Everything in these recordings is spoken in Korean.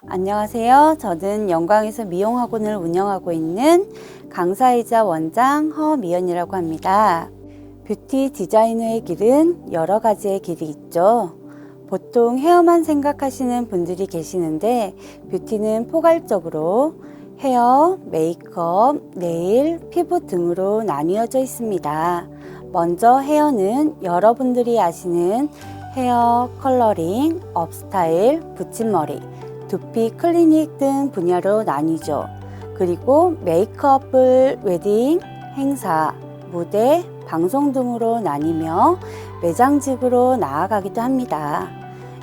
안녕하세요. 저는 영광에서 미용학원을 운영하고 있는 강사이자 원장 허미연이라고 합니다. 뷰티 디자이너의 길은 여러 가지의 길이 있죠. 보통 헤어만 생각하시는 분들이 계시는데 뷰티는 포괄적으로 헤어, 메이크업, 네일, 피부 등으로 나뉘어져 있습니다. 먼저 헤어는 여러분들이 아시는 헤어 컬러링, 업스타일, 붙임머리, 두피 클리닉 등 분야로 나뉘죠. 그리고 메이크업을 웨딩, 행사, 무대, 방송 등으로 나뉘며 매장직으로 나아가기도 합니다.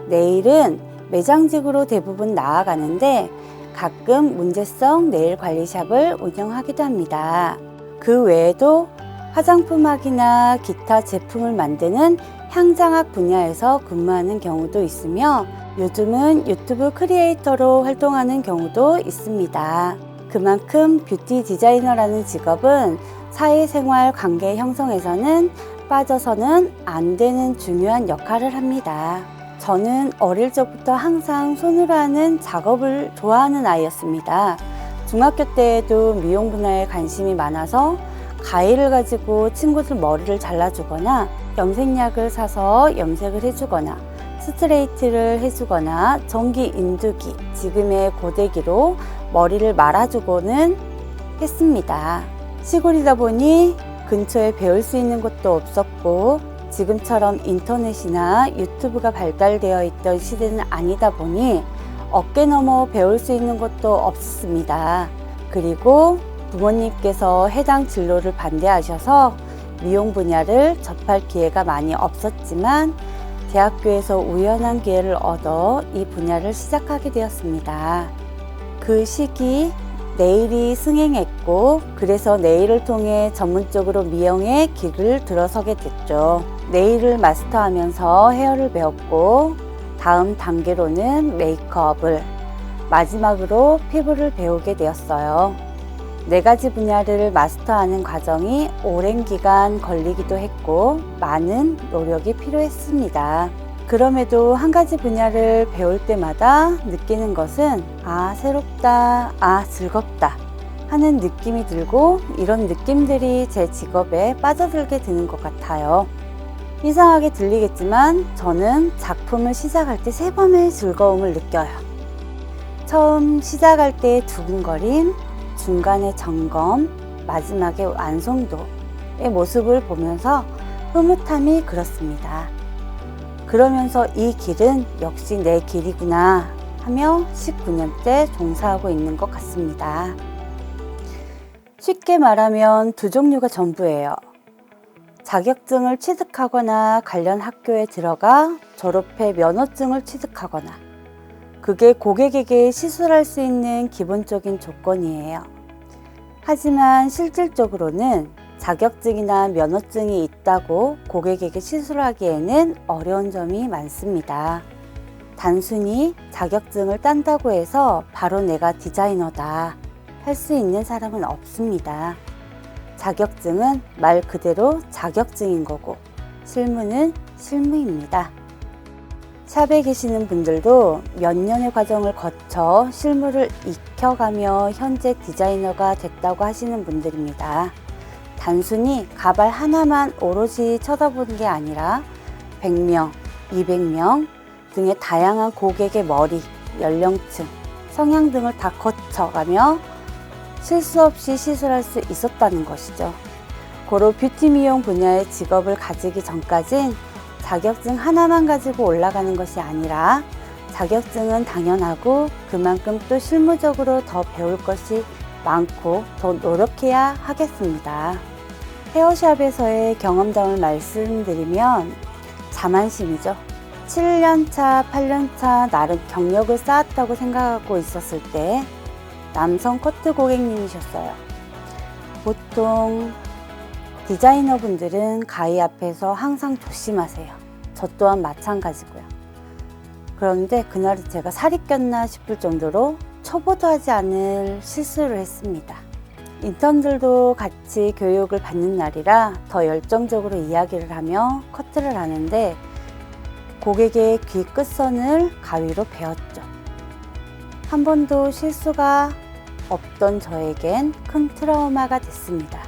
네일은 매장직으로 대부분 나아가는데 가끔 문제성 네일 관리샵을 운영하기도 합니다. 그 외에도 화장품학이나 기타 제품을 만드는 향장학 분야에서 근무하는 경우도 있으며 요즘은 유튜브 크리에이터로 활동하는 경우도 있습니다. 그만큼 뷰티 디자이너라는 직업은 사회생활 관계 형성에서는 빠져서는 안 되는 중요한 역할을 합니다. 저는 어릴 적부터 항상 손으로 하는 작업을 좋아하는 아이였습니다. 중학교 때에도 미용 분야에 관심이 많아서 가위를 가지고 친구들 머리를 잘라주거나 염색약을 사서 염색을 해주거나 스트레이트를 해주거나 전기 인두기, 지금의 고데기로 머리를 말아주고는 했습니다. 시골이다 보니 근처에 배울 수 있는 것도 없었고 지금처럼 인터넷이나 유튜브가 발달되어 있던 시대는 아니다 보니 어깨 너머 배울 수 있는 것도 없습니다. 그리고 부모님께서 해당 진로를 반대하셔서 미용 분야를 접할 기회가 많이 없었지만 대학교에서 우연한 기회를 얻어 이 분야를 시작하게 되었습니다. 그 시기 네일이 승행했고 그래서 네일을 통해 전문적으로 미용의 길을 들어서게 됐죠. 네일을 마스터하면서 헤어를 배웠고 다음 단계로는 메이크업을, 마지막으로 피부를 배우게 되었어요. 4가지 분야를 마스터하는 과정이 오랜 기간 걸리기도 했고 많은 노력이 필요했습니다. 그럼에도 한 가지 분야를 배울 때마다 느끼는 것은 새롭다, 즐겁다 하는 느낌이 들고 이런 느낌들이 제 직업에 빠져들게 되는 것 같아요. 이상하게 들리겠지만 저는 작품을 시작할 때 3번의 즐거움을 느껴요. 처음 시작할 때 두근거림, 중간에 점검, 마지막에 완성도의 모습을 보면서 흐뭇함이 그렇습니다. 그러면서 이 길은 역시 내 길이구나 하며 19년째 종사하고 있는 것 같습니다. 쉽게 말하면 2 종류가 전부예요. 자격증을 취득하거나 관련 학교에 들어가 졸업해 면허증을 취득하거나 그게 고객에게 시술할 수 있는 기본적인 조건이에요. 하지만 실질적으로는 자격증이나 면허증이 있다고 고객에게 시술하기에는 어려운 점이 많습니다. 단순히 자격증을 딴다고 해서 바로 내가 디자이너다 할 수 있는 사람은 없습니다. 자격증은 말 그대로 자격증인 거고 실무는 실무입니다. 샵에 계시는 분들도 몇 년의 과정을 거쳐 실무를 익혀가며 현재 디자이너가 됐다고 하시는 분들입니다. 단순히 가발 하나만 오롯이 쳐다보는 게 아니라 100명, 200명 등의 다양한 고객의 머리, 연령층, 성향 등을 다 거쳐가며 실수 없이 시술할 수 있었다는 것이죠. 고로 뷰티 미용 분야의 직업을 가지기 전까진 자격증 하나만 가지고 올라가는 것이 아니라 자격증은 당연하고 그만큼 또 실무적으로 더 배울 것이 많고 더 노력해야 하겠습니다. 헤어샵에서의 경험담을 말씀드리면 자만심이죠. 7년차, 8년차 나름 경력을 쌓았다고 생각하고 있었을 때 남성 커트 고객님이셨어요. 보통 디자이너 분들은 가위 앞에서 항상 조심하세요. 저 또한 마찬가지고요. 그런데 그날은 제가 살이 꼈나 싶을 정도로 초보도 하지 않을 실수를 했습니다. 인턴들도 같이 교육을 받는 날이라 더 열정적으로 이야기를 하며 커트를 하는데 고객의 귀 끝선을 가위로 베었죠. 한 번도 실수가 없던 저에겐 큰 트라우마가 됐습니다.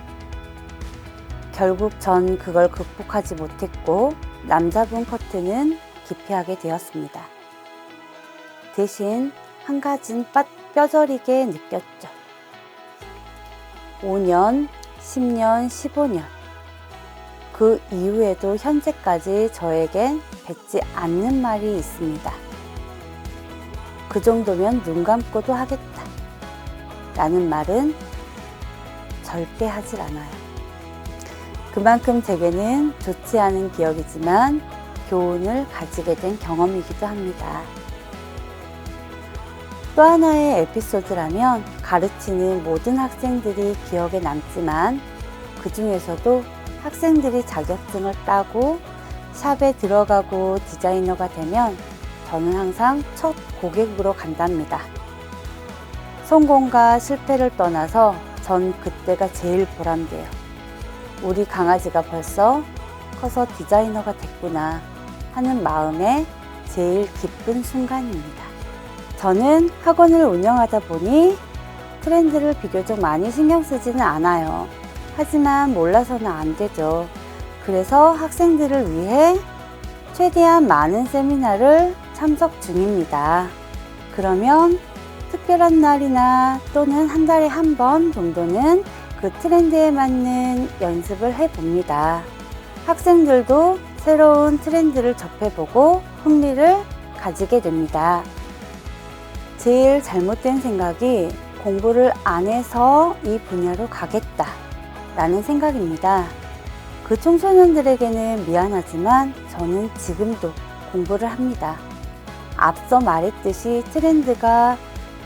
결국 전 그걸 극복하지 못했고 남자분 커트는 기피하게 되었습니다. 대신 한 가지는 뼈저리게 느꼈죠. 5년, 10년, 15년 그 이후에도 현재까지 저에겐 뱉지 않는 말이 있습니다. 그 정도면 눈 감고도 하겠다 라는 말은 절대 하질 않아요. 그만큼 제게는 좋지 않은 기억이지만 교훈을 가지게 된 경험이기도 합니다. 또 하나의 에피소드라면 가르치는 모든 학생들이 기억에 남지만 그 중에서도 학생들이 자격증을 따고 샵에 들어가고 디자이너가 되면 저는 항상 첫 고객으로 간답니다. 성공과 실패를 떠나서 전 그때가 제일 보람돼요. 우리 강아지가 벌써 커서 디자이너가 됐구나 하는 마음에 제일 기쁜 순간입니다. 저는 학원을 운영하다 보니 트렌드를 비교적 많이 신경 쓰지는 않아요. 하지만 몰라서는 안 되죠. 그래서 학생들을 위해 최대한 많은 세미나를 참석 중입니다. 그러면 특별한 날이나 또는 한 달에 한 번 정도는 그 트렌드에 맞는 연습을 해봅니다. 학생들도 새로운 트렌드를 접해보고 흥미를 가지게 됩니다. 제일 잘못된 생각이 공부를 안 해서 이 분야로 가겠다 라는 생각입니다. 그 청소년들에게는 미안하지만 저는 지금도 공부를 합니다. 앞서 말했듯이 트렌드가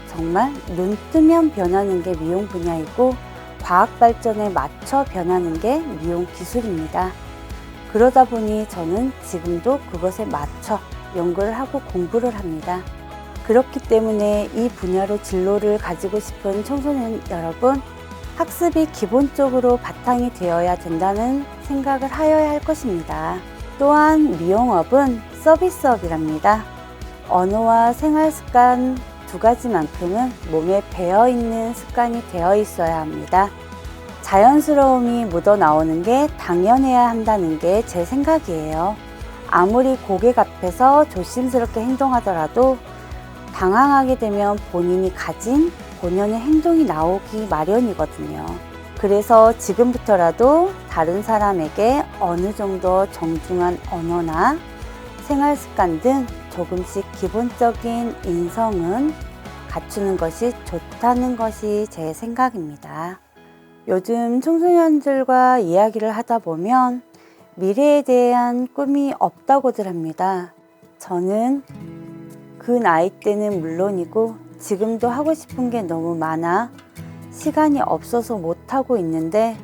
정말 눈 뜨면 변하는 게 미용 분야이고 과학 발전에 맞춰 변하는 게 미용 기술입니다. 그러다 보니 저는 지금도 그것에 맞춰 연구를 하고 공부를 합니다. 그렇기 때문에 이 분야로 진로를 가지고 싶은 청소년 여러분, 학습이 기본적으로 바탕이 되어야 된다는 생각을 하여야 할 것입니다. 또한 미용업은 서비스업이랍니다. 언어와 생활 습관 두 가지만큼은 몸에 배어있는 습관이 되어 있어야 합니다. 자연스러움이 묻어나오는 게 당연해야 한다는 게 제 생각이에요. 아무리 고객 앞에서 조심스럽게 행동하더라도 당황하게 되면 본인이 가진 본연의 행동이 나오기 마련이거든요. 그래서 지금부터라도 다른 사람에게 어느 정도 정중한 언어나 생활 습관 등 조금씩 기본적인 인성은 갖추는 것이 좋다는 것이 제 생각입니다. 요즘 청소년들과 이야기를 하다 보면 미래에 대한 꿈이 없다고들 합니다. 저는 그 나이 때는 물론이고 지금도 하고 싶은 게 너무 많아 시간이 없어서 못하고 있는데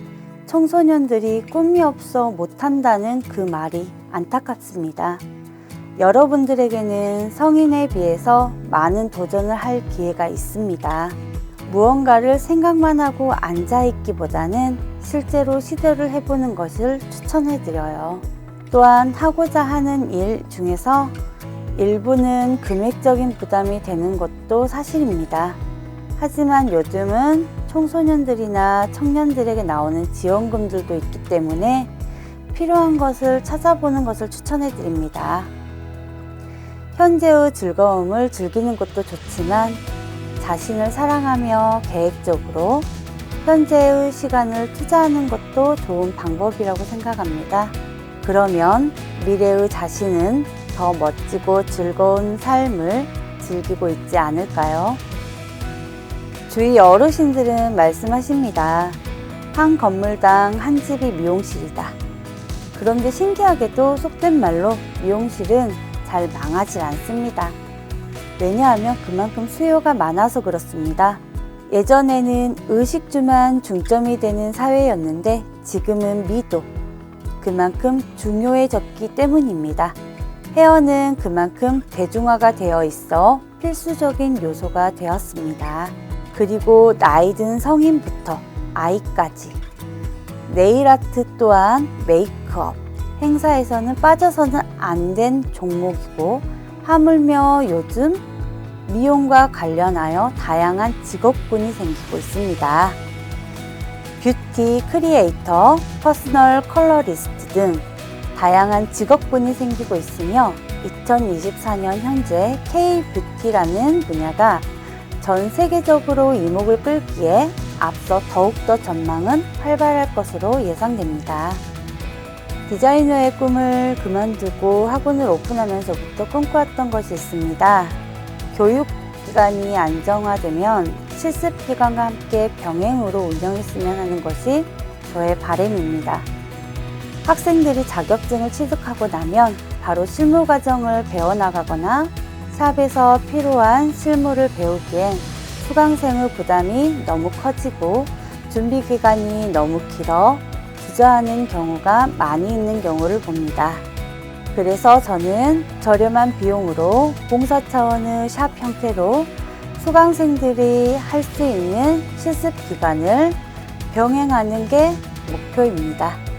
청소년들이 꿈이 없어 못한다는 그 말이 안타깝습니다. 여러분들에게는 성인에 비해서 많은 도전을 할 기회가 있습니다. 무언가를 생각만 하고 앉아있기보다는 실제로 시도를 해보는 것을 추천해드려요. 또한 하고자 하는 일 중에서 일부는 금액적인 부담이 되는 것도 사실입니다. 하지만 요즘은 청소년들이나 청년들에게 나오는 지원금들도 있기 때문에 필요한 것을 찾아보는 것을 추천해드립니다. 현재의 즐거움을 즐기는 것도 좋지만 자신을 사랑하며 계획적으로 현재의 시간을 투자하는 것도 좋은 방법이라고 생각합니다. 그러면 미래의 자신은 더 멋지고 즐거운 삶을 즐기고 있지 않을까요? 주위 어르신들은 말씀하십니다. 한 건물당 한 집이 미용실이다. 그런데 신기하게도 속된 말로 미용실은 잘 망하지 않습니다. 왜냐하면 그만큼 수요가 많아서 그렇습니다. 예전에는 의식주만 중점이 되는 사회였는데 지금은 미도, 그만큼 중요해졌기 때문입니다. 헤어는 그만큼 대중화가 되어 있어 필수적인 요소가 되었습니다. 그리고 나이 든 성인부터 아이까지 네일 아트 또한 메이크업, 행사에서는 빠져서는 안 된 종목이고 하물며 요즘 미용과 관련하여 다양한 직업군이 생기고 있습니다. 뷰티 크리에이터, 퍼스널 컬러리스트 등 다양한 직업군이 생기고 있으며 2024년 현재 K-뷰티라는 분야가 전 세계적으로 이목을 끌기에 앞서 더욱더 전망은 활발할 것으로 예상됩니다. 디자이너의 꿈을 그만두고 학원을 오픈하면서부터 꿈꿔왔던 것이 있습니다. 교육기관이 안정화되면 실습기관과 함께 병행으로 운영했으면 하는 것이 저의 바람입니다. 학생들이 자격증을 취득하고 나면 바로 실무 과정을 배워나가거나 샵에서 필요한 실무를 배우기엔 수강생의 부담이 너무 커지고 준비 기간이 너무 길어 주저하는 경우가 많이 있는 경우를 봅니다. 그래서 저는 저렴한 비용으로 봉사 차원의 샵 형태로 수강생들이 할 수 있는 실습 기간을 병행하는 게 목표입니다.